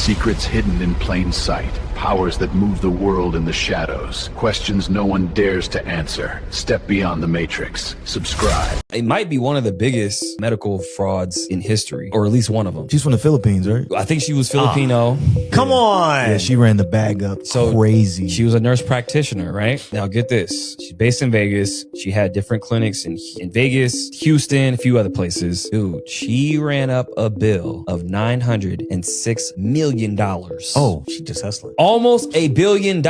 Secrets hidden in plain sight. Powers that move the world in the shadows. Questions no one dares to answer. Step beyond the matrix. Subscribe. It might be one of the biggest medical frauds in history, or at least one of them. She's from the Philippines, right? I think she was Filipino. Come on. Yeah, she ran the bag up crazy. She was a nurse practitioner, right? Now get this. She's based in Vegas. She had different clinics in Vegas, Houston, a few other places. Dude, she ran up a bill of $906 million. Oh, she just hustling. Almost $1 billion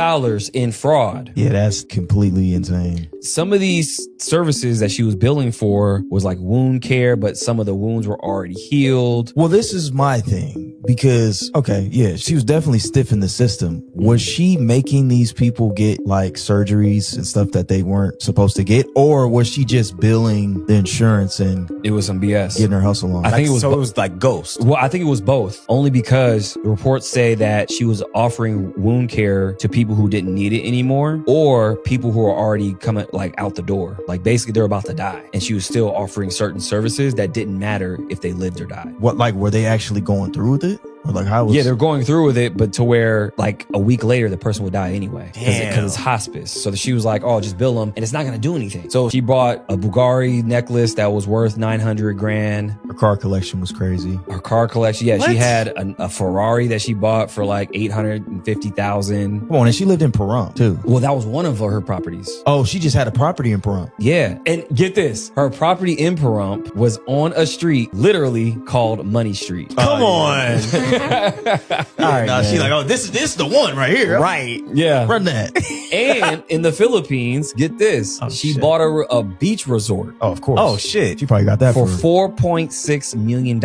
in fraud. Yeah, that's completely insane. Some of these services that she was billing for was like wound care, but some of the wounds were already healed. Well, this is my thing because, okay, yeah, she was definitely stiff in the system. Was she making these people get like surgeries and stuff that they weren't supposed to get? Or was she just billing the insurance and it was some BS? Getting her hustle on? I think it was so. It was like ghost. Well, I think it was both. Only because the reports say that she was offering wound care to people who didn't need it anymore, or people who are already coming like out the door. Like basically they're about to die, and she was still offering certain services that didn't matter if they lived or died. What, like, were they actually going through with it? Or like how was... Yeah, they're going through with it, but to where like a week later the person would die anyway because it's hospice. So she was like, "Oh, just bill them, and it's not going to do anything." So she bought a Bugatti necklace that was worth $900,000. Her car collection was crazy. Her car collection, yeah, What? she had a Ferrari that she bought for like $850,000. Come on, and she lived in Pahrump too. Well, that was one of her properties. Oh, she just had a property in Pahrump. Yeah, and get this, her property in Pahrump was on a street literally called Money Street. Come on. All right, No, she's man. like, oh, this is the one right here. Right. Yeah. Run that. And in the Philippines, get this, Oh, she shit. bought a beach resort Oh, of course. Oh, shit. She probably got that for for $4.6 million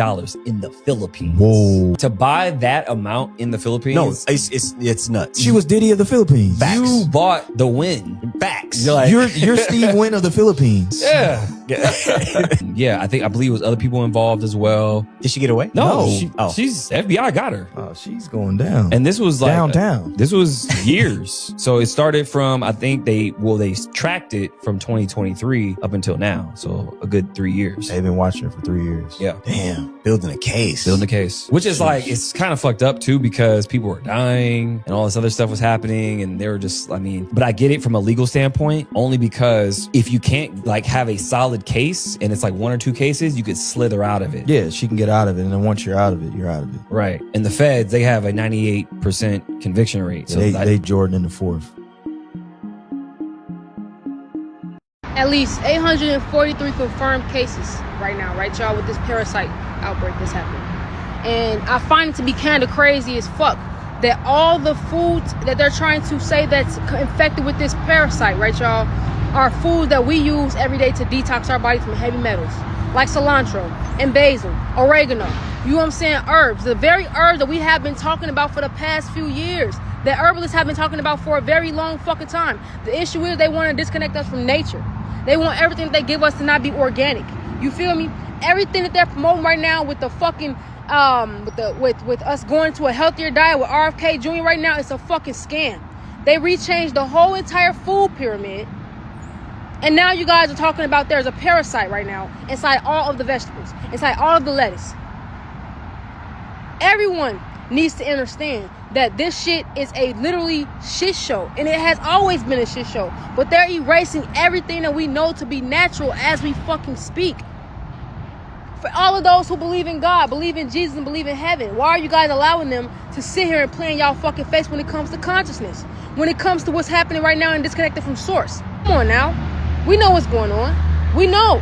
in the Philippines. Whoa. To buy that amount in the Philippines, No, it's nuts. She was Diddy of the Philippines. Facts. you bought the win. Facts. You're like, You're Steve Wynn of the Philippines. yeah. Yeah, I believe it was other people involved as well. Did she get away? No, No. she's FBI got her. Oh, she's going down. And this was like downtown. This was years. So it started from, I think they tracked it from 2023 up until now. So a good 3 years. They've been watching her for 3 years. Yeah. Damn. Building a case. Building the case. Which is like, it's kind of fucked up too, because people were dying and all this other stuff was happening. And they were just, I mean, but I get it from a legal standpoint, only because if you can't like have a solid case and it's like 1 or 2 cases, you could slither out of it. Yeah, she can get out of it. And then once you're out of it, you're out of it. Right. And the feds, they have a 98% conviction rate. So They Jordan in the fourth. At least 843 confirmed cases right now, right, y'all, with this parasite outbreak that's happening. And I find it to be kind of crazy as fuck that all the foods that they're trying to say that's infected with this parasite, right, y'all, are foods that we use every day to detox our body from heavy metals, like cilantro and basil, oregano. You know what I'm saying? Herbs, the very herbs that we have been talking about for the past few years, that herbalists have been talking about for a very long fucking time. The issue is they want to disconnect us from nature. They want everything that they give us to not be organic. You feel me? Everything that they're promoting right now with the fucking with us going to a healthier diet with RFK Jr. right now, it's a fucking scam. They rechanged the whole entire food pyramid. And now you guys are talking about there's a parasite right now inside all of the vegetables, inside all of the lettuce. Everyone needs to understand that this shit is a literally shit show, and it has always been a shit show, but they're erasing everything that we know to be natural as we fucking speak. For all of those who believe in God, believe in Jesus, and believe in heaven, why are you guys allowing them to sit here and play in y'all fucking face when it comes to consciousness, when it comes to what's happening right now and disconnected from source? Come on now, we know what's going on. We know.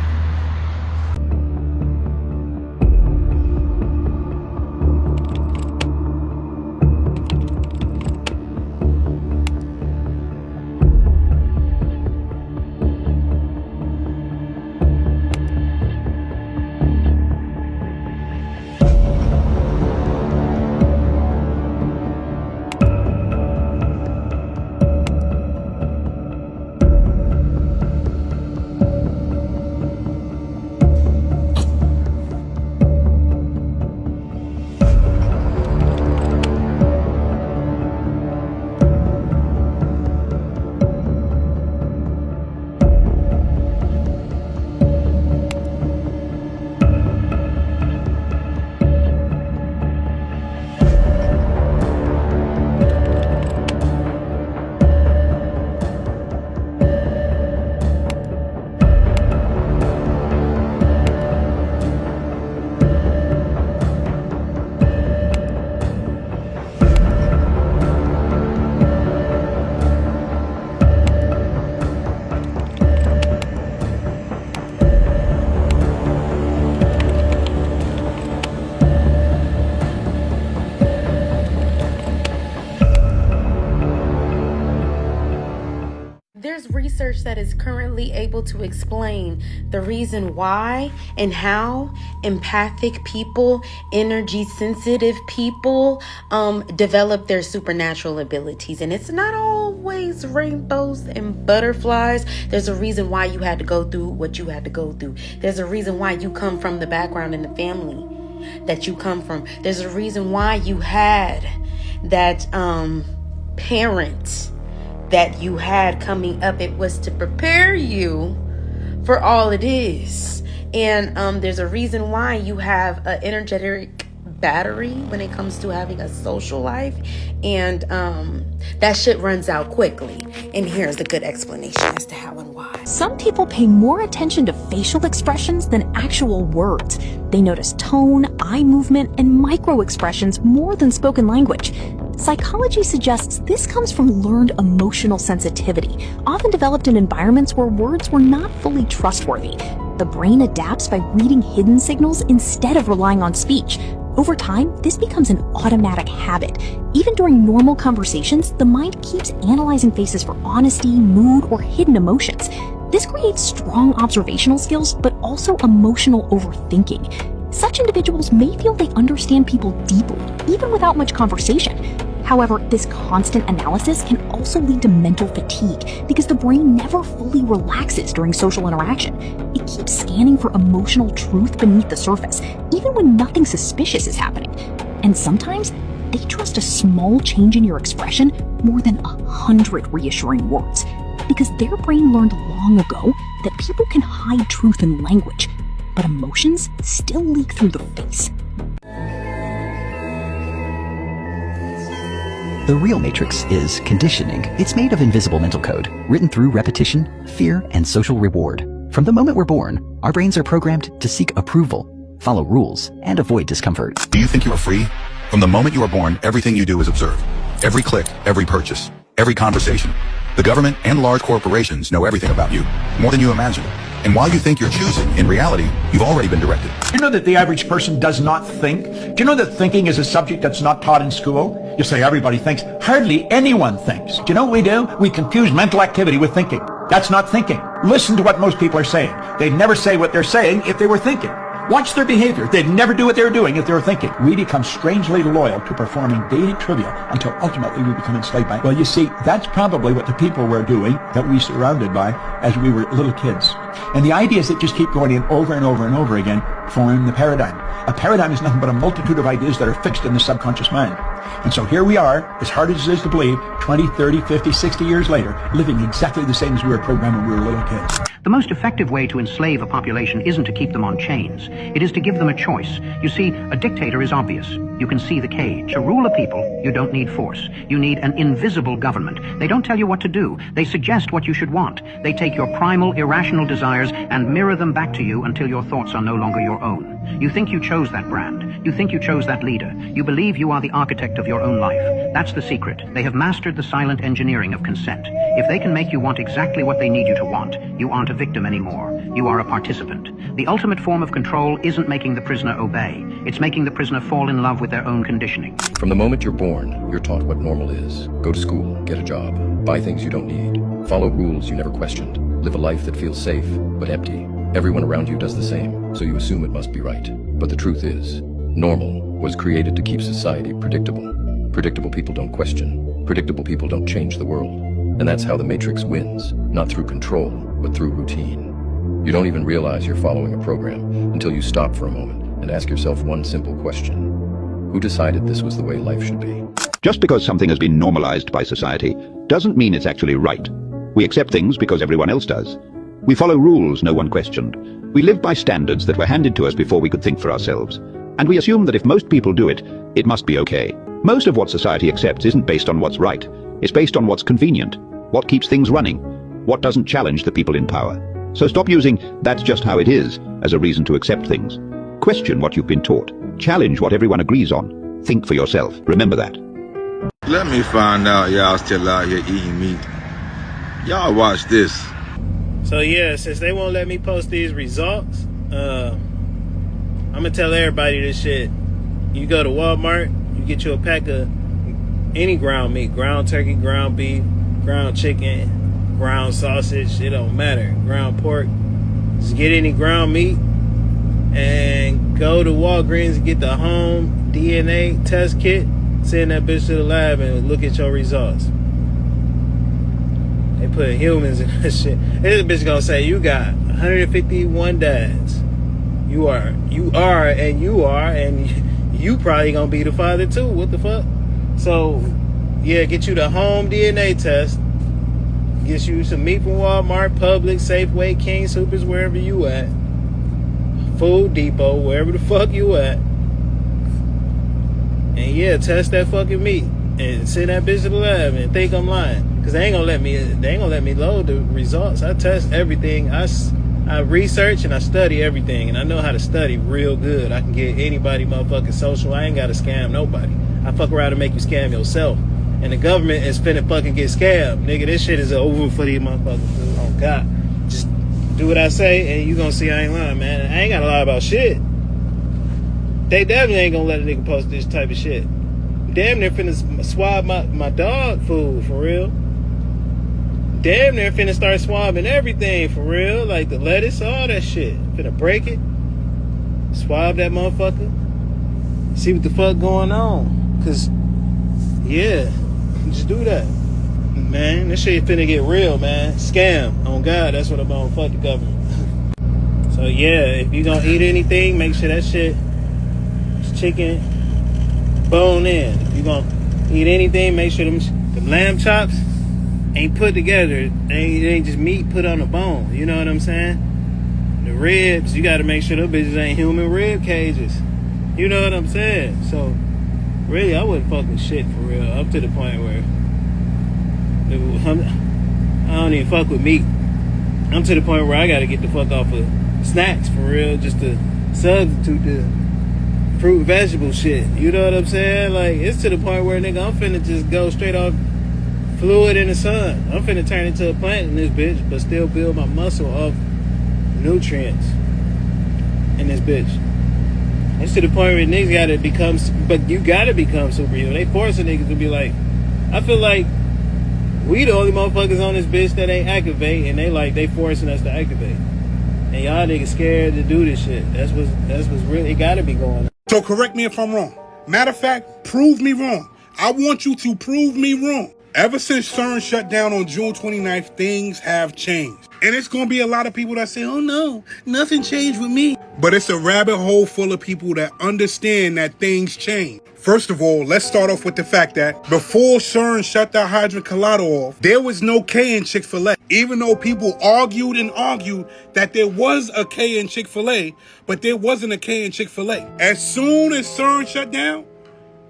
there's research that is currently able to explain the reason why and how empathic people, energy sensitive people, develop their supernatural abilities. And it's not always rainbows and butterflies. There's a reason why you had to go through what you had to go through. There's a reason why you come from the background and the family that you come from. There's a reason why you had that parent that you had coming up. It was to prepare you for all it is. And there's a reason why you have an energetic battery when it comes to having a social life. And that shit runs out quickly. And here's a good explanation as to how and why. Some people pay more attention to facial expressions than actual words. They notice tone, eye movement, and micro expressions more than spoken language. Psychology suggests this comes from learned emotional sensitivity, often developed in environments where words were not fully trustworthy. The brain adapts by reading hidden signals instead of relying on speech. Over time, this becomes an automatic habit. Even during normal conversations, the mind keeps analyzing faces for honesty, mood, or hidden emotions. This creates strong observational skills, but also emotional overthinking. Such individuals may feel they understand people deeply, even without much conversation. However, this constant analysis can also lead to mental fatigue because the brain never fully relaxes during social interaction. It keeps scanning for emotional truth beneath the surface, even when nothing suspicious is happening. And sometimes they trust a small change in your expression more than 100 reassuring words, because their brain learned long ago that people can hide truth in language, but emotions still leak through the face. The real matrix is conditioning. It's made of invisible mental code, written through repetition, fear, and social reward. From the moment we're born, our brains are programmed to seek approval, follow rules, and avoid discomfort. Do you think you are free? From the moment you are born, everything you do is observed. Every click, every purchase, every conversation. The government and large corporations know everything about you, more than you imagine. And while you think you're choosing, in reality, you've already been directed. Do you know that the average person does not think? Do you know that thinking is a subject that's not taught in school? You say everybody thinks. Hardly anyone thinks. Do you know what we do? We confuse mental activity with thinking. That's not thinking. Listen to what most people are saying. They'd never say what they're saying if they were thinking. Watch their behavior. They'd never do what they were doing if they were thinking. We become strangely loyal to performing daily trivia until ultimately we become enslaved by it. Well, you see, that's probably what the people were doing that we surrounded by as we were little kids. And the ideas that just keep going in over and over and over again form the paradigm. A paradigm is nothing but a multitude of ideas that are fixed in the subconscious mind. And so here we are, as hard as it is to believe, 20, 30, 50, 60 years later, living exactly the same as we were programmed when we were little kids. The most effective way to enslave a population isn't to keep them on chains. It is to give them a choice. You see, a dictator is obvious. You can see the cage. To rule a people, you don't need force. You need an invisible government. They don't tell you what to do. They suggest what you should want. They take your primal, irrational desires and mirror them back to you until your thoughts are no longer your own. You think you chose that brand. You think you chose that leader. You believe you are the architect of your own life. That's the secret. They have mastered the silent engineering of consent. If they can make you want exactly what they need you to want, you aren't a victim anymore. You are a participant. The ultimate form of control isn't making the prisoner obey. It's making the prisoner fall in love with their own conditioning. From the moment you're born, you're taught what normal is. Go to school, get a job, buy things you don't need, follow rules you never questioned, live a life that feels safe, but empty. Everyone around you does the same, so you assume it must be right. But the truth is, normal was created to keep society predictable. Predictable people don't question. Predictable people don't change the world. And that's how the Matrix wins, not through control, but through routine. You don't even realize you're following a program until you stop for a moment and ask yourself one simple question. Who decided this was the way life should be? Just because something has been normalized by society doesn't mean it's actually right. We accept things because everyone else does. We follow rules no one questioned. We live by standards that were handed to us before we could think for ourselves. And we assume that if most people do it, it must be okay. Most of what society accepts isn't based on what's right. It's based on what's convenient, what keeps things running, what doesn't challenge the people in power. So stop using "that's just how it is" as a reason to accept things. Question what you've been taught. Challenge what everyone agrees on. Think for yourself. Remember that. Let me find out y'all still out here eating meat. Y'all watch this. So yeah, since they won't let me post these results, I'm gonna tell everybody this shit. You go to Walmart, you get you a pack of any ground meat, ground turkey, ground beef, ground chicken, ground sausage, it don't matter. Ground pork. Just get any ground meat and go to Walgreens and get the home DNA test kit. Send that bitch to the lab and look at your results. They put humans in that shit. This bitch gonna say you got 151 dads. You are, and you probably gonna be the father too. What the fuck? So, yeah, get you the home DNA test. Get you some meat from Walmart, Publix, Safeway, King Soopers, wherever you at. Food Depot, wherever the fuck you at. And yeah, test that fucking meat and send that bitch to the lab and think I'm lying. Cause they ain't gonna let me load the results. I test everything. I research and I study everything, and I know how to study real good. I can get anybody motherfucking social. I ain't gotta scam nobody. I fuck around and make you scam yourself. And the government is finna fucking get scammed. Nigga, this shit is over for these motherfuckers. Oh God. Just do what I say and you gonna see I ain't lying, man. I ain't gotta lie about shit. They definitely ain't gonna let a nigga post this type of shit. Damn near finna swab my dog food, for real. Damn near finna start swabbing everything, for real. Like the lettuce, all that shit. Finna break it. Swab that motherfucker. See what the fuck going on. Cause, yeah, just do that. Man, this shit finna get real, man. Scam. On God, that's what I'm on. Fuck the government. So yeah, if you gonna eat anything, make sure that shit is chicken bone in. If you gonna eat anything, make sure them lamb chops ain't put together. It ain't just meat put on a bone. You know what I'm saying? The ribs, you gotta make sure those bitches ain't human rib cages. You know what I'm saying? So, really, I wouldn't fuck with shit for real. Up to the point where I don't even fuck with meat. I'm to the point where I gotta get the fuck off of snacks for real, just to substitute the fruit vegetable shit. You know what I'm saying? Like, it's to the point where, nigga, I'm finna just go straight off fluid in the sun. I'm finna turn into a plant in this bitch, but still build my muscle off nutrients in this bitch. It's to the point where niggas gotta become, but you gotta become superhuman. They forcing niggas to be like, I feel like we the only motherfuckers on this bitch that ain't activate, and they forcing us to activate. And y'all niggas scared to do this shit. That's what's really, it gotta be going on. So correct me if I'm wrong. Matter of fact, prove me wrong. I want you to prove me wrong. Ever since CERN shut down on June 29th, things have changed. And it's going to be a lot of people that say, oh no, nothing changed with me. But it's a rabbit hole full of people that understand that things change. First of all, let's start off with the fact that before CERN shut the Hadron Collider off, there was no K in Chick-fil-A. Even though people argued that there was a K in Chick-fil-A, but there wasn't a K in Chick-fil-A. As soon as CERN shut down,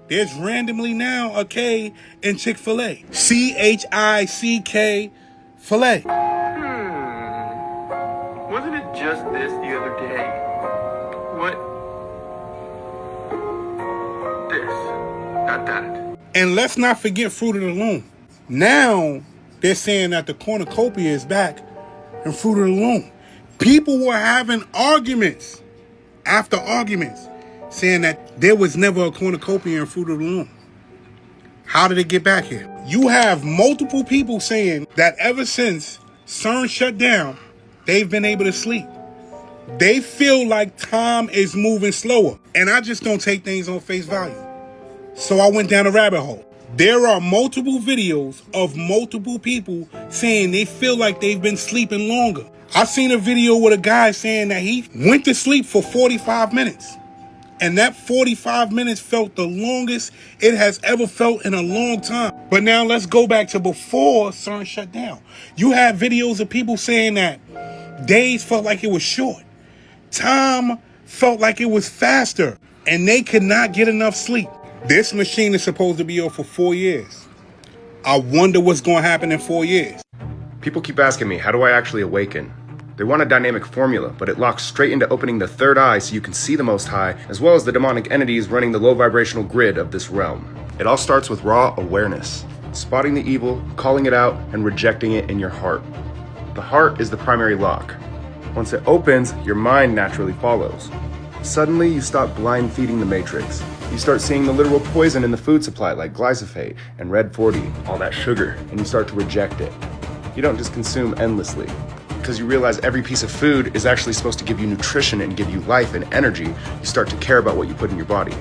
there's randomly now a K in Chick-fil-A. CHICK filet. Wasn't it just this the other day? What? This. Not that. And let's not forget Fruit of the Loom. Now, they're saying that the cornucopia is back in Fruit of the Loom. People were having arguments after arguments, saying that there was never a cornucopia in Fruit of the Loom. How did it get back here? You have multiple people saying that ever since CERN shut down, they've been able to sleep. They feel like time is moving slower. And I just don't take things on face value. So I went down a rabbit hole. There are multiple videos of multiple people saying they feel like they've been sleeping longer. I've seen a video with a guy saying that he went to sleep for 45 minutes. And that 45 minutes felt the longest it has ever felt in a long time. But now let's go back to before CERN shut down. You have videos of people saying that days felt like it was short. Time felt like it was faster. And they could not get enough sleep. This machine is supposed to be off for 4 years. I wonder what's going to happen in 4 years. People keep asking me, how do I actually awaken? They want a dynamic formula, but it locks straight into opening the third eye so you can see the Most High, as well as the demonic entities running the low vibrational grid of this realm. It all starts with raw awareness, spotting the evil, calling it out, and rejecting it in your heart. The heart is the primary lock. Once it opens, your mind naturally follows. Suddenly, you stop blind feeding the matrix. You start seeing the literal poison in the food supply like glyphosate and red 40, all that sugar, and you start to reject it. you don't just consume endlessly. Because you realize every piece of food is actually supposed to give you nutrition and give you life and energy, you start to care about what you put in your body.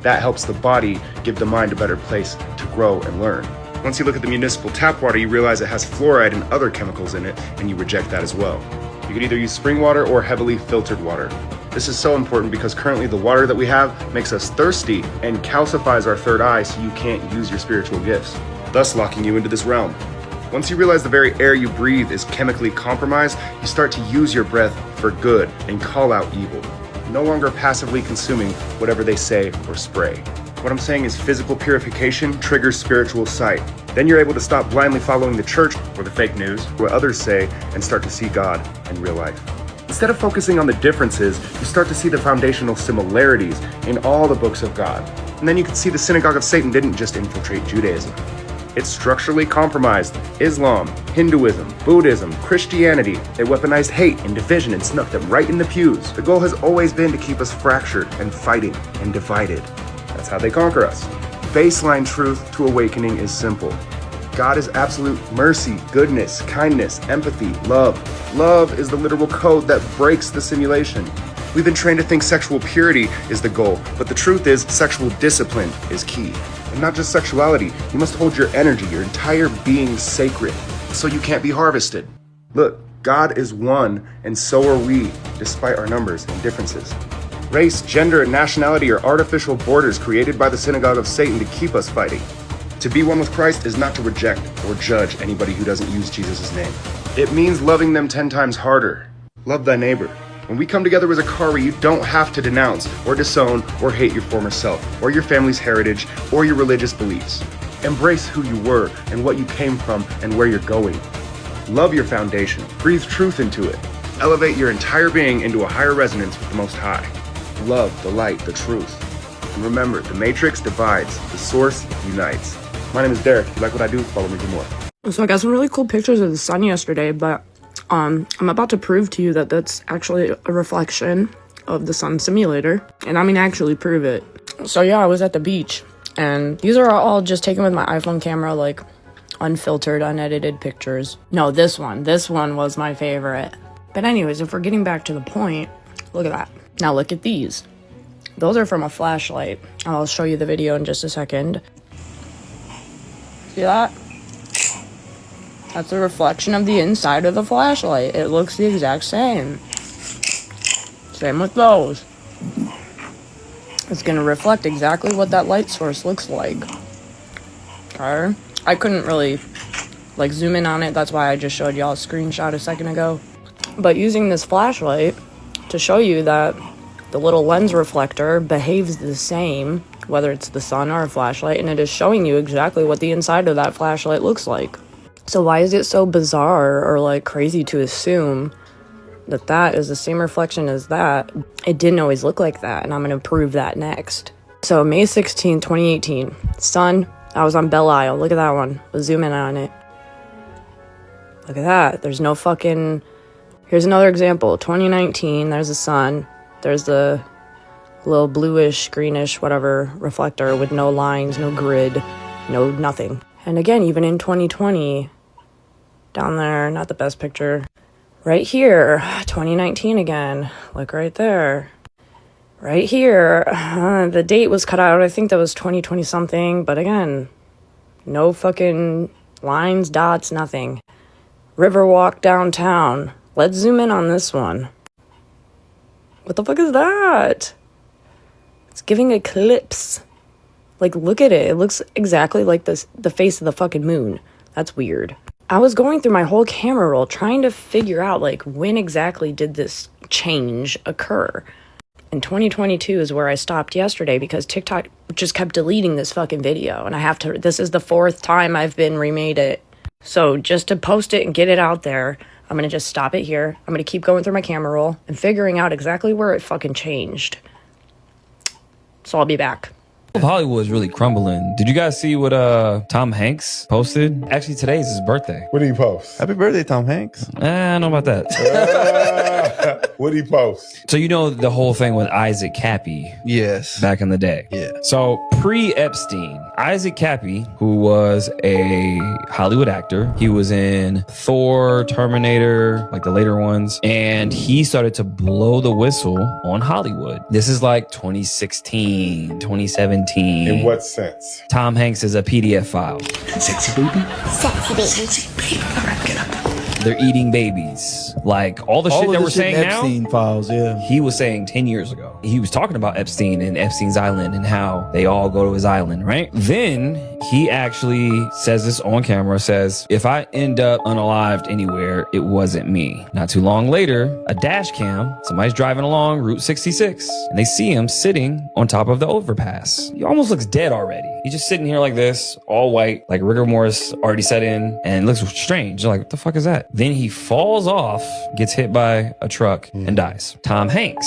That helps the body give the mind a better place to grow and learn. Once you look at the municipal tap water, you realize it has fluoride and other chemicals in it, and you reject that as well. You can either use spring water or heavily filtered water. This is so important because currently the water that we have makes us thirsty and calcifies our third eye so you can't use your spiritual gifts, thus locking you into this realm. Once you realize the very air you breathe is chemically compromised, you start to use your breath for good and call out evil, no longer passively consuming whatever they say or spray. What I'm saying is physical purification triggers spiritual sight. Then you're able to stop blindly following the church or the fake news, what others say, and start to see God in real life. Instead of focusing on the differences, you start to see the foundational similarities in all the books of God. And then you can see the synagogue of Satan didn't just infiltrate Judaism. It's structurally compromised Islam, Hinduism, Buddhism, Christianity. They weaponized hate and division and snuck them right in the pews. The goal has always been to keep us fractured and fighting and divided. That's how they conquer us. Baseline truth to awakening is simple. God is absolute mercy, goodness, kindness, empathy, love. Love is the literal code that breaks the simulation. We've been trained to think sexual purity is the goal, but the truth is sexual discipline is key. And not just sexuality, you must hold your energy, your entire being sacred, so you can't be harvested. Look, God is one, and so are we, despite our numbers and differences. Race, gender, and nationality are artificial borders created by the synagogue of Satan to keep us fighting. To be one with Christ is not to reject or judge anybody who doesn't use Jesus' name. It means loving them 10 times harder. Love thy neighbor. When we come together as a car, you don't have to denounce or disown or hate your former self, or your family's heritage, or your religious beliefs. Embrace who you were and what you came from and where you're going. Love your foundation. Breathe truth into it. Elevate your entire being into a higher resonance with the Most High. Love the light, the truth. And remember, the matrix divides, the source unites. My name is Derek. If you like what I do, follow me for more. So I got some really cool pictures of the sun yesterday, but I'm about to prove to you that that's actually a reflection of the sun simulator. And I mean, actually prove it. So yeah, I was at the beach, and these are all just taken with my iPhone camera, like unfiltered, unedited pictures. No, this one was my favorite. But anyways, if we're getting back to the point, look at that. Now look at these. Those are from a flashlight. I'll show you the video in just a second. See that? That's a reflection of the inside of the flashlight. It looks the exact same. Same with those. It's gonna reflect exactly what that light source looks like. Okay? I couldn't really zoom in on it. That's why I just showed y'all a screenshot a second ago. But using this flashlight to show you that the little lens reflector behaves the same, whether it's the sun or a flashlight, and it is showing you exactly what the inside of that flashlight looks like. So why is it so bizarre or crazy to assume that that is the same reflection as that? It didn't always look like that, and I'm going to prove that next. So May 16, 2018, sun, I was on Belle Isle. Look at that one. Let's zoom in on it. Look at that. There's no fucking... Here's another example. 2019, there's the sun. There's the little bluish, greenish, whatever reflector with no lines, no grid, no nothing. And again, even in 2020... down there, not the best picture. Right here, 2019 again. Look right there. Right here, the date was cut out. I think that was 2020 something. But again, no fucking lines, dots, nothing. Riverwalk downtown. Let's zoom in on this one. What the fuck is that? It's giving eclipse. Look at it. It looks exactly like the face of the fucking moon. That's weird. I was going through my whole camera roll trying to figure out when exactly did this change occur. And 2022 is where I stopped yesterday because TikTok just kept deleting this fucking video, and this is the 4th time I've been remade it. So just to post it and get it out there, I'm gonna just stop it here. I'm gonna keep going through my camera roll and figuring out exactly where it fucking changed. So I'll be back. Hollywood is really crumbling. Did you guys see what Tom Hanks posted? Actually, today's his birthday. What did he post? Happy birthday, Tom Hanks. I don't know about that. What'd he post? So you know the whole thing with Isaac Cappy. Yes. Back in the day. Yeah. So pre-Epstein, Isaac Cappy, who was a Hollywood actor, he was in Thor, Terminator, like the later ones, and he started to blow the whistle on Hollywood. This is like 2016, 2017. In what sense? Tom Hanks is a PDF file. Sexy baby? Sexy baby. Sexy baby. All right, get up. They're eating babies. Like all the shit that we're saying now. Epstein files, yeah. He was saying 10 years ago. He was talking about Epstein and Epstein's island and how they all go to his island, right? Then he actually says this on camera, says, if I end up unalived anywhere, it wasn't me. Not too long later, a dash cam, somebody's driving along Route 66 and they see him sitting on top of the overpass. He almost looks dead already. He's just sitting here like this, all white, like rigor mortis already set in, and looks strange. You're like, what the fuck is that? Then he falls off, gets hit by a truck, and dies. Tom Hanks.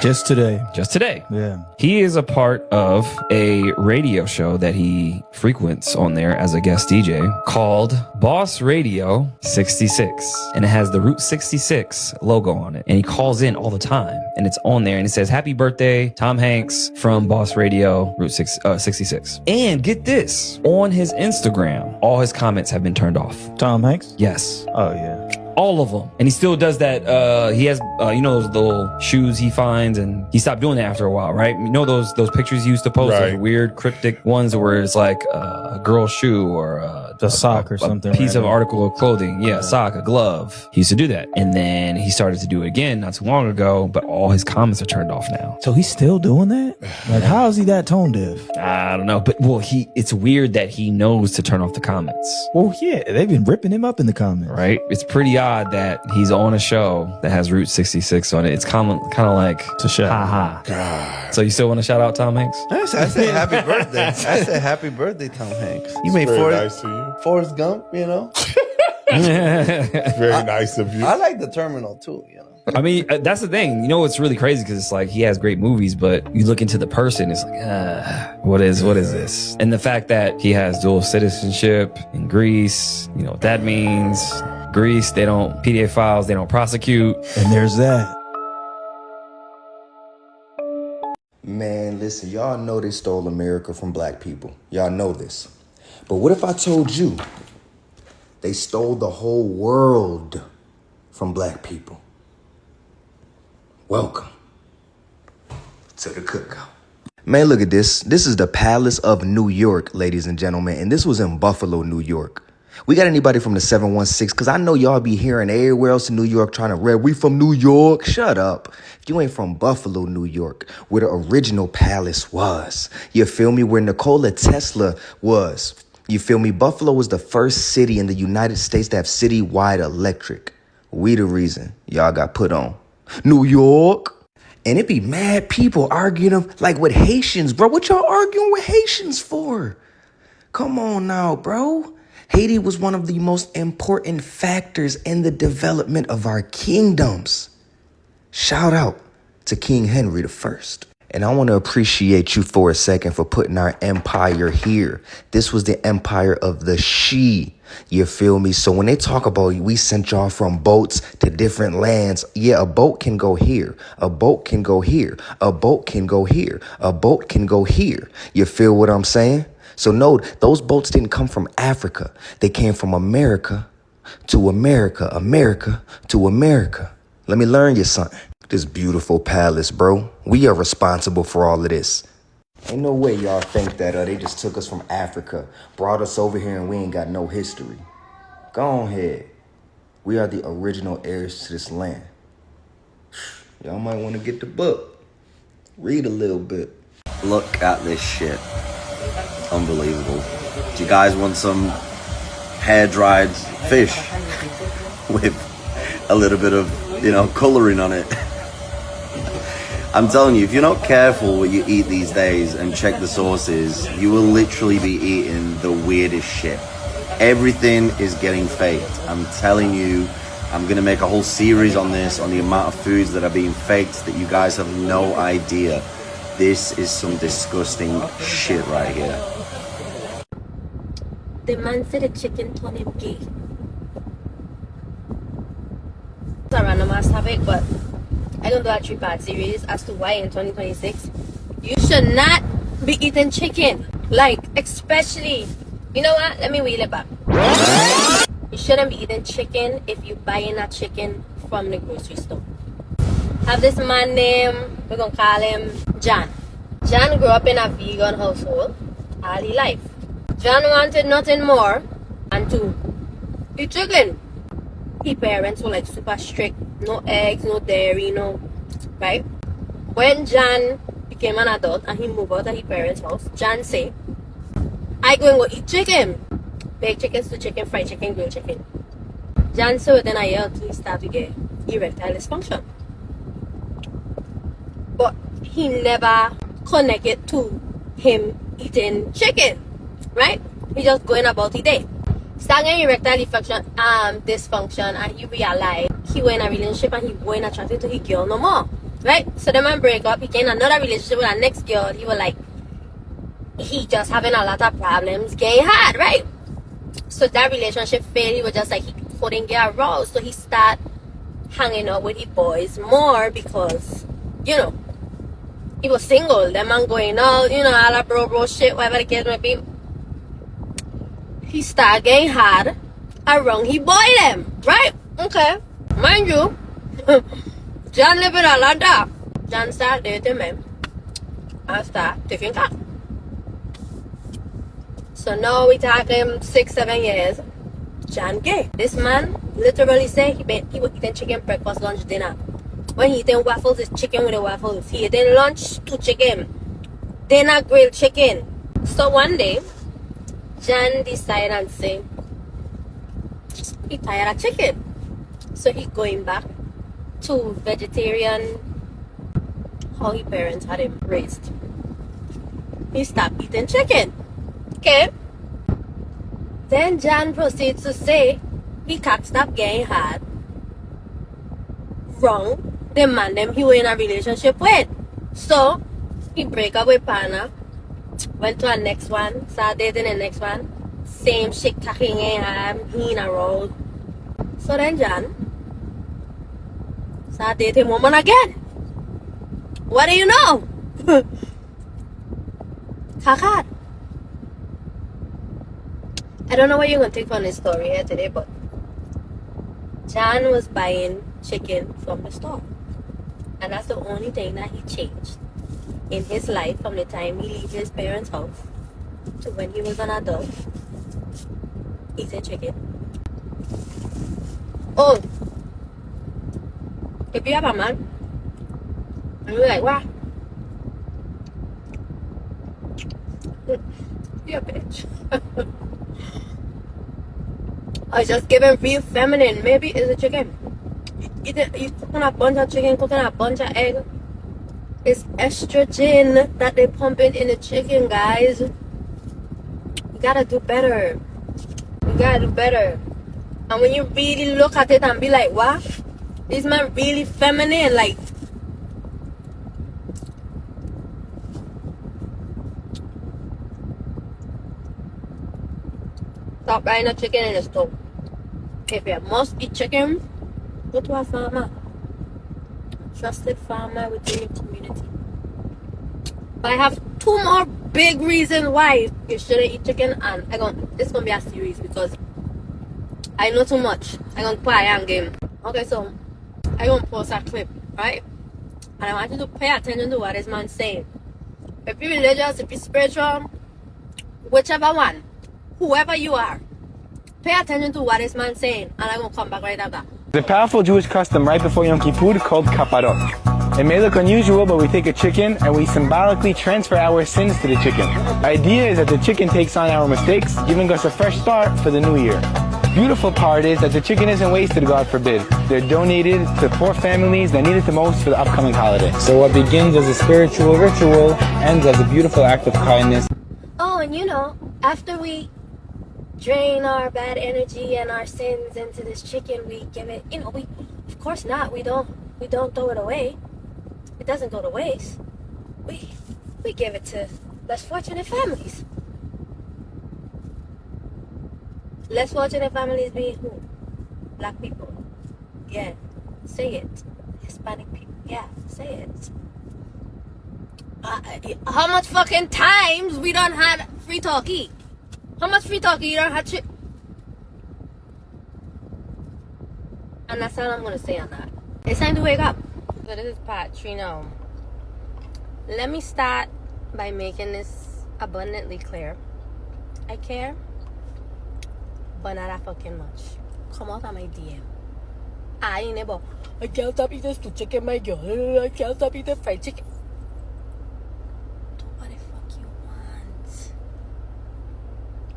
Just today. Just today. Yeah. He is a part of a radio show that he frequents on there as a guest DJ called Boss Radio 66. And it has the Route 66 logo on it. And he calls in all the time. And it's on there. And it says, happy birthday, Tom Hanks from Boss Radio Route 66. And get this, on his Instagram, all his comments have been turned off. Tom Hanks? Yes. Oh, yeah. All of them. And he still does that. He has, you know, those little shoes he finds, and he stopped doing that after a while, right? You know those pictures he used to post, Right. those weird cryptic ones where it's like a girl's shoe or a sock or something. A piece of random. article of clothing. Yeah, a sock, a glove. He used to do that. And then he started to do it again not too long ago, but all his comments are turned off now. So he's still doing that? Like, how is he that tone deaf? I don't know. But, well, it's weird that he knows to turn off the comments. Well, yeah, they've been ripping him up in the comments. Right? It's pretty odd that he's on a show that has Route 66 on it. It's kind of like to shout. Ha ha. So you still want to shout out Tom Hanks? I said happy birthday. I said happy birthday, Tom Hanks. You made very nice to you. Forrest Gump, you know? Very nice of you. I like the terminal too, you know? I mean, that's the thing. You know, it's really crazy because it's like he has great movies, but you look into the person, it's like, what is this? And the fact that he has dual citizenship in Greece, you know what that means. Greece, they don't PDF files, they don't prosecute. And there's that. Man, listen, y'all know they stole America from black people. Y'all know this. But what if I told you they stole the whole world from black people? Welcome to the cookout. Man, look at this. This is the Palace of New York, ladies and gentlemen. And this was in Buffalo, New York. We got anybody from the 716? Because I know y'all be hearing everywhere else in New York trying to rap, we from New York. Shut up. If you ain't from Buffalo, New York, where the original palace was. You feel me? Where Nikola Tesla was. You feel me? Buffalo was the first city in the United States to have citywide electric. We the reason y'all got put on. New York. And it be mad people arguing like with Haitians, bro. What y'all arguing with Haitians for? Come on now, bro. Haiti was one of the most important factors in the development of our kingdoms. Shout out to King Henry I. And I want to appreciate you for a second for putting our empire here. This was the empire of the She. You feel me? So when they talk about we sent y'all from boats to different lands, yeah, a boat can go here. A boat can go here. A boat can go here. A boat can go here. You feel what I'm saying? So no, those boats didn't come from Africa. They came from America to America, America to America. Let me learn you something. This beautiful palace, bro. We are responsible for all of this. Ain't no way y'all think that they just took us from Africa, brought us over here, and we ain't got no history. Go on ahead. We are the original heirs to this land. Y'all might want to get the book. Read a little bit. Look at this shit. Unbelievable. Do you guys want some hair-dried fish with a little bit of, coloring on it? I'm telling you, if you're not careful what you eat these days and check the sources, you will literally be eating the weirdest shit. Everything is getting faked. I'm telling you, I'm gonna make a whole series on this, on the amount of foods that are being faked that you guys have no idea. This is some disgusting shit right here. The man said the chicken turned him gay. Sorry, I must have it, but I'm gonna do a 3-part series as to why in 2026 you should not be eating chicken. Like, especially, you know what? Let me wheel it back. You shouldn't be eating chicken if you're buying a chicken from the grocery store. Have this man named, we're gonna call him John. John grew up in a vegan household all his life. John wanted nothing more than to eat chicken. His parents were like super strict. No eggs, no dairy, no, right? When John became an adult and he moved out of his parents' house, John said, I going to go eat chicken. Baked chicken, stewed chicken, fried chicken, grilled chicken. John said within a year or two he started to get erectile dysfunction. But he never connected to him eating chicken, right? He just going about his day. Started getting erectile dysfunction, and he realized he was in a relationship and he wasn't attracted to his girl no more, right? So the man break up, he came in another relationship with a next girl. He was like, he just having a lot of problems getting hard, right? So that relationship failed. He was just like, he couldn't get aroused. So he started hanging out with his boys more because, you know, he was single. The man going out, you know, all that bro shit, whatever the case may be. He started getting hard around his boy them, right? Okay. Mind you, John live in Atlanta. John started dating men and started taking cock. So now we talking 6-7 years. John gay. This man literally say he was eating chicken breakfast, lunch, dinner. When he eating waffles, it's chicken with the waffles. He eating lunch, 2 chicken. Dinner, grilled chicken. So one day, John decided and say, he tired of chicken. So he going back to vegetarian, how his parents had him raised. He stopped eating chicken. Okay? Then John proceeds to say he can't stop getting hard. Wrong. The man them he was in a relationship with. So he break up with partner. Went to a next one. Started dating the next one. Same shit cocking in hard. He in a roll. So then John started dating woman again. What do you know? Kakad. I don't know what you're going to take from this story here today, but John was buying chicken from the store. And that's the only thing that he changed in his life from the time he left his parents' house to when he was an adult. Eating chicken. Oh, if you have a man, and you're like, what? You're a bitch. I was just giving real feminine. Maybe it's a chicken. You cooking a bunch of chicken, cooking a bunch of egg. It's estrogen that they pumping in the chicken, guys. You gotta do better. You gotta do better. And when you really look at it and be like, what? This man really feminine, like. Stop buying a chicken in the store. If you must eat chicken, go to a farmer. Trusted farmer within your community. But I have 2 more big reasons why you shouldn't eat chicken, and this gonna be a series because I know too much. I'm gonna play a game. Okay, so I'm gonna post a clip, right? And I want you to pay attention to what this man's saying. If you're religious, if you're spiritual, whichever one, whoever you are, pay attention to what this man's saying, and I'm gonna come back right after. The powerful Jewish custom right before Yom Kippur called kaparot. It may look unusual, but we take a chicken and we symbolically transfer our sins to the chicken. The idea is that the chicken takes on our mistakes, giving us a fresh start for the new year. Beautiful part is that the chicken isn't wasted, God forbid. They're donated to poor families that need it the most for the upcoming holiday. So what begins as a spiritual ritual ends as a beautiful act of kindness. Oh, and you know, after we drain our bad energy and our sins into this chicken, we give it, you know, of course not, we don't throw it away. It doesn't go to waste. We give it to less fortunate families. Less fortunate families being who? Black people. Yeah, say it. Hispanic people. Yeah, say it. How much fucking times we done had free talkie? How much free talkie you done had shit? And that's all I'm gonna say on that. It's time to wake up. So this is part 3 now. Let me start by making this abundantly clear. I care, but not that fucking much. Come out of my DM. I ain't never. I can't stop eating stew chicken, my girl. I can't stop eating fried chicken. Do what the fuck you want.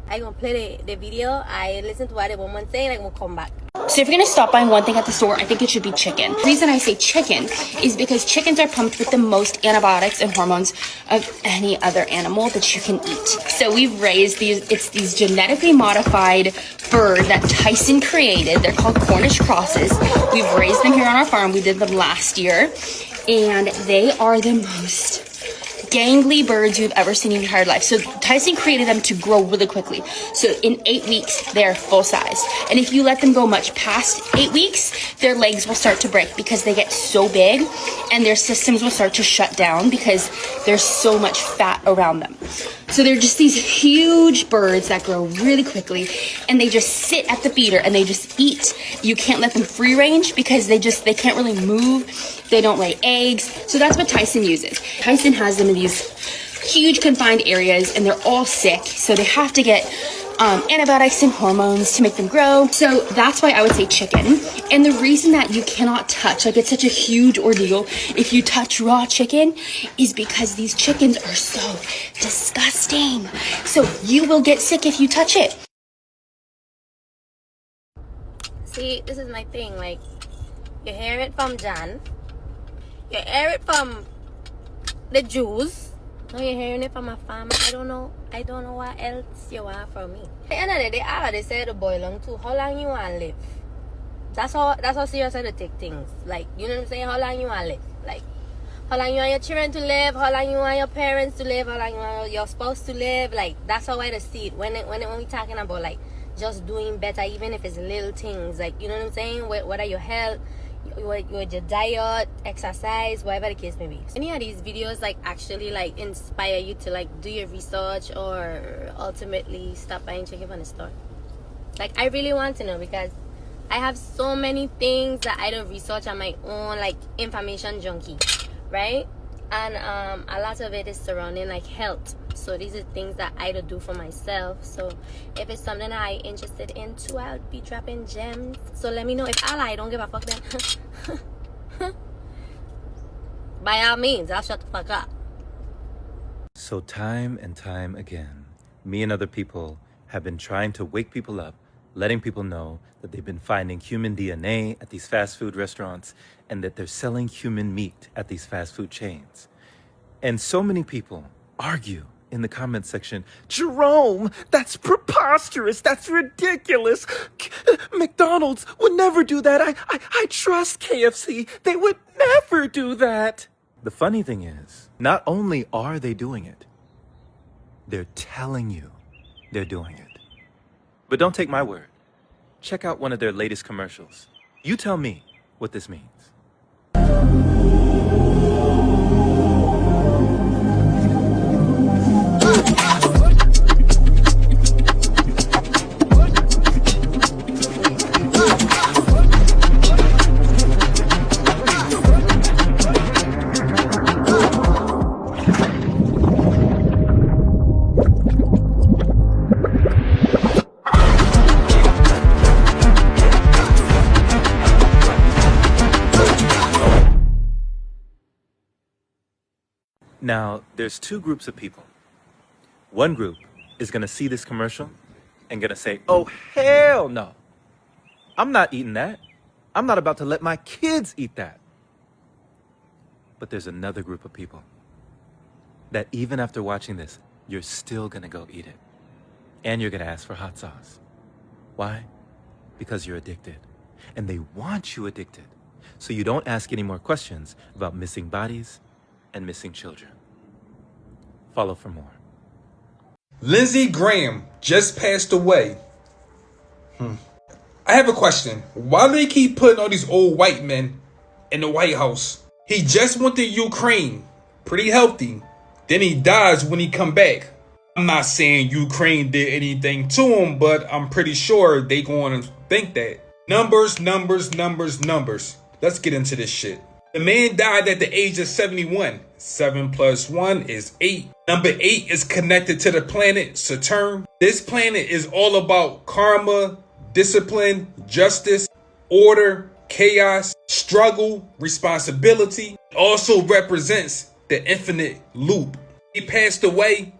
I gonna play the video. I listen to what the woman saying. I gonna come back. So if you're gonna stop buying one thing at the store, I think it should be chicken. The reason I say chicken is because chickens are pumped with the most antibiotics and hormones of any other animal that you can eat. So we've raised these genetically modified bird that Tyson created. They're called Cornish crosses. We've raised them here on our farm. We did them last year. And they are the most gangly birds you've ever seen in your entire life. So Tyson created them to grow really quickly. So in 8 weeks, they're full size. And if you let them go much past 8 weeks, their legs will start to break because they get so big, and their systems will start to shut down because there's so much fat around them. So they're just these huge birds that grow really quickly, and they just sit at the feeder and they just eat. You can't let them free range because they can't really move. They don't lay eggs. So that's what Tyson uses. Tyson has them in these huge confined areas, and they're all sick. So they have to get antibiotics and hormones to make them grow. So that's why I would say chicken. And the reason that you cannot touch, like it's such a huge ordeal if you touch raw chicken, is because these chickens are so disgusting. So you will get sick if you touch it. See, this is my thing. Like, you hear it from Jan. You hear it from the Jews. Now you're hearing it from a farmer. I don't know what else you want from me. At the end of the day, all they say to boil down to how long you want to live. That's how serious I take things. Like, you know what I'm saying? How long you want to live? Like, how long you want your children to live? How long you want your parents to live? How long you want your spouse to live? Like, that's how I see it. When we talking about like just doing better, even if it's little things. Like, you know what I'm saying? Whether your health, your diet, exercise, whatever the case may be. Any of these videos like actually like inspire you to like do your research or ultimately stop buying chicken from the store? Like, I really want to know, because I have so many things that I don't research on my own, like information junkie, right? And a lot of it is surrounding like health. So these are things that I don't do for myself. So if it's something that I'm interested in too, I'll be dropping gems. So let me know. If I don't give a fuck then by all means, I'll shut the fuck up. So time and time again, me and other people have been trying to wake people up, letting people know that they've been finding human DNA at these fast food restaurants and that they're selling human meat at these fast food chains. And so many people argue in the comment section, Jerome, that's preposterous. That's ridiculous. McDonald's would never do that. I trust KFC. They would never do that. The funny thing is, not only are they doing it, they're telling you they're doing it. But don't take my word. Check out one of their latest commercials. You tell me what this means. Now, there's two groups of people. One group is going to see this commercial and going to say, oh, hell no. I'm not eating that. I'm not about to let my kids eat that. But there's another group of people that even after watching this, you're still going to go eat it. And you're going to ask for hot sauce. Why? Because you're addicted. And they want you addicted. So you don't ask any more questions about missing bodies and missing children. Follow for more. Lindsey Graham just passed away. I have a question. Why do they keep putting all these old white men in the White House? He just went to Ukraine, pretty healthy. Then he dies when he come back. I'm not saying Ukraine did anything to him, but I'm pretty sure they going to think that. Numbers. Let's get into this shit. The man died at the age of 71. 7 plus 1 is 8. Number 8 is connected to the planet Saturn. This planet is all about karma, discipline, justice, order, chaos, struggle, responsibility. It also represents the infinite loop. He passed away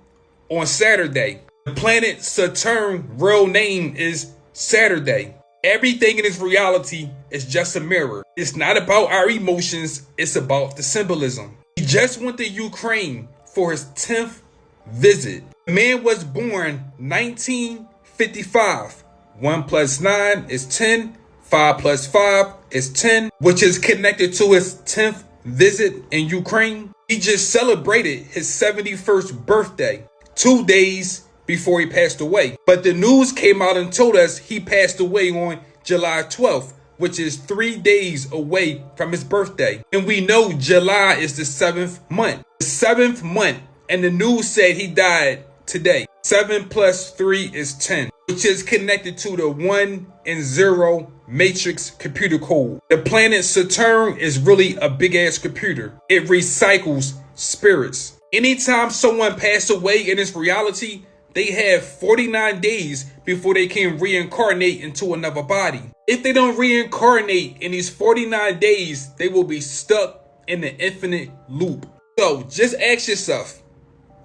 on Saturday. The planet Saturn real name is Saturday. Everything in this reality is just a mirror. It's not about our emotions, it's about the symbolism. He just went to Ukraine for his 10th visit. The man was born 1955. 1 plus 9 is 10. 5 plus 5 is 10, which is connected to his 10th visit in Ukraine. He just celebrated his 71st birthday 2 days before he passed away. But the news came out and told us he passed away on July 12th, which is 3 days away from his birthday. And we know July is the 7th month. The 7th month, and the news said he died today. 7 plus 3 is 10, which is connected to the 1 and 0 matrix computer code. The planet Saturn is really a big ass computer. It recycles spirits. Anytime someone passed away in this reality, they have 49 days before they can reincarnate into another body. If they don't reincarnate in these 49 days, they will be stuck in the infinite loop. So just ask yourself,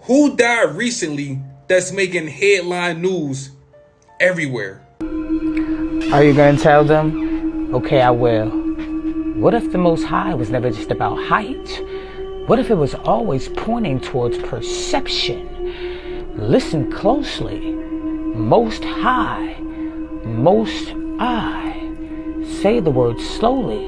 who died recently that's making headline news everywhere? Are you gonna tell them? Okay, I will. What if the Most High was never just about height? What if it was always pointing towards perception? Listen closely. Most High, Most I. Say the word slowly.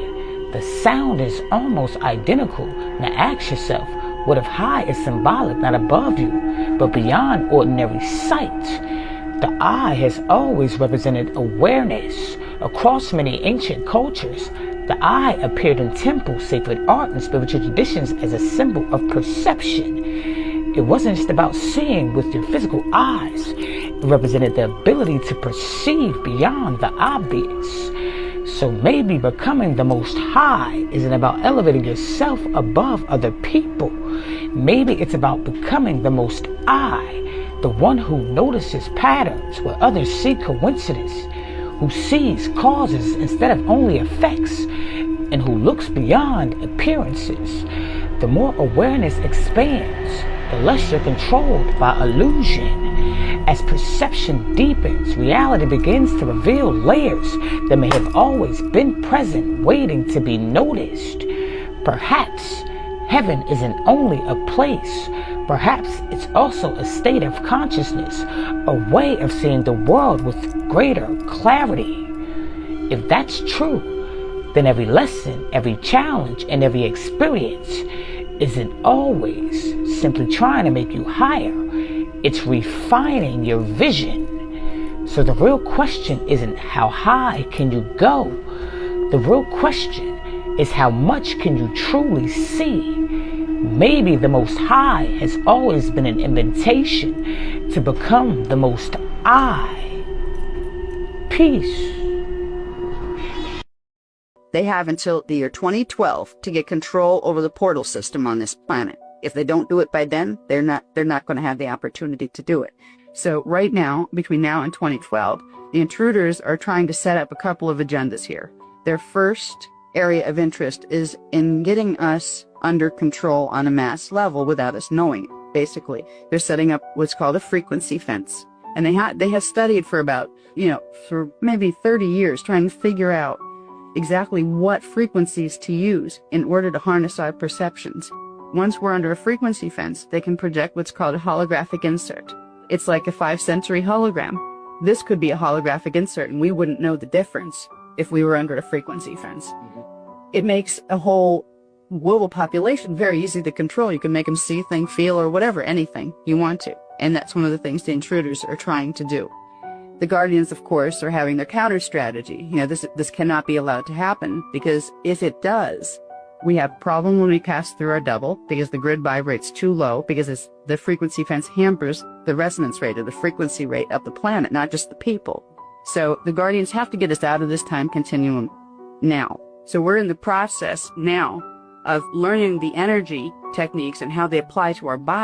The sound is almost identical. Now ask yourself, what if high is symbolic, not above you, but beyond ordinary sight? The eye has always represented awareness. Across many ancient cultures, the eye appeared in temples, sacred art, and spiritual traditions as a symbol of perception. It wasn't just about seeing with your physical eyes. It represented the ability to perceive beyond the obvious. So maybe becoming the Most High isn't about elevating yourself above other people. Maybe it's about becoming the Most I, the one who notices patterns where others see coincidence, who sees causes instead of only effects, and who looks beyond appearances. The more awareness expands, the less you're controlled by illusion. As perception deepens, reality begins to reveal layers that may have always been present, waiting to be noticed. Perhaps heaven isn't only a place. Perhaps it's also a state of consciousness, a way of seeing the world with greater clarity. If that's true, then every lesson, every challenge, and every experience isn't always simply trying to make you higher. It's refining your vision. So the real question isn't how high can you go? The real question is how much can you truly see? Maybe the Most High has always been an invitation to become the Most I. Peace. They have until the year 2012 to get control over the portal system on this planet. If they don't do it by then, they're not going to have the opportunity to do it. So right now, between now and 2012, the intruders are trying to set up a couple of agendas here. Their first area of interest is in getting us under control on a mass level without us knowing it. Basically, they're setting up what's called a frequency fence. And they have studied for about, for maybe 30 years trying to figure out exactly what frequencies to use in order to harness our perceptions. Once we're under a frequency fence, they can project what's called a holographic insert. It's like a 5-sensory hologram. This could be a holographic insert, and we wouldn't know the difference if we were under a frequency fence. It makes a whole global population very easy to control. You can make them see, think, feel, or whatever, anything you want to. And that's one of the things the intruders are trying to do. The Guardians, of course, are having their counter strategy. This cannot be allowed to happen, because if it does, We have problem when we pass through our double because the grid vibrates too low because the frequency fence hampers the resonance rate or the frequency rate of the planet, not just the people. So the Guardians have to get us out of this time continuum now. So we're in the process now of learning the energy techniques and how they apply to our body.